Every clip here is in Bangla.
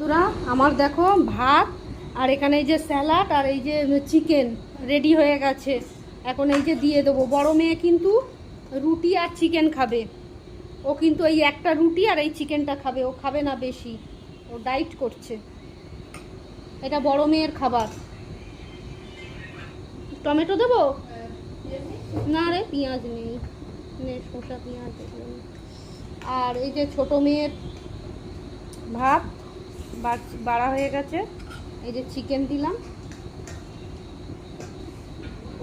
বন্ধুরা আমার দেখো ভাত আর এখানে এই যে স্যালাড আর এই যে চিকেন রেডি হয়ে গেছে। এখন এই যে দিয়ে দেবো। বড় মেয়ে কিন্তু রুটি আর চিকেন খাবে। ও কিন্তু এই একটা রুটি আর এই চিকেনটা খাবে, ও খাবে না বেশি, ও ডায়েট করছে। এটা বড় মেয়ের খাবার। টমেটো দেবো না রে, পেঁয়াজ নেই, শসা পেঁয়াজ। আর এই যে ছোট মেয়ের ভাত বাড়া হয়ে গেছে। এই যে চিকেন দিলাম।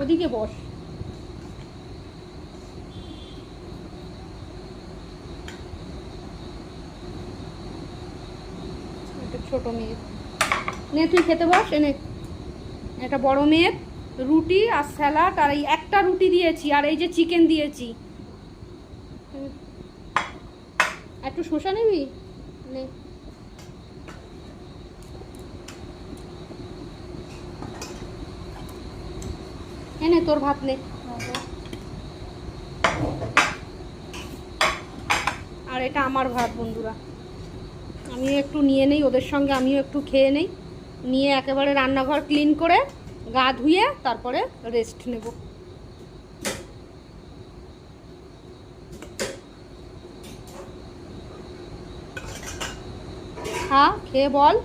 ওদিকে বস। এটা ছোট মেয়ের, নে তুই খেতে বস। এনে এটা বড় মেয়ের রুটি আর স্যালাড আর এই একটা রুটি দিয়েছি আর এই যে চিকেন দিয়েছি। একটু শসা নিবি নে। এনে তোর ভাত নে। আর এটা আমার ভাত বন্ধুরা। আমিও একটু নিয়ে নেই ওদের সঙ্গে, আমিও একটু খেয়ে নেই, নিয়ে একেবারে রান্নাঘর ক্লিন করে গা ধুয়ে তারপরে রেস্ট নেব। হ্যাঁ খেয়ে বল।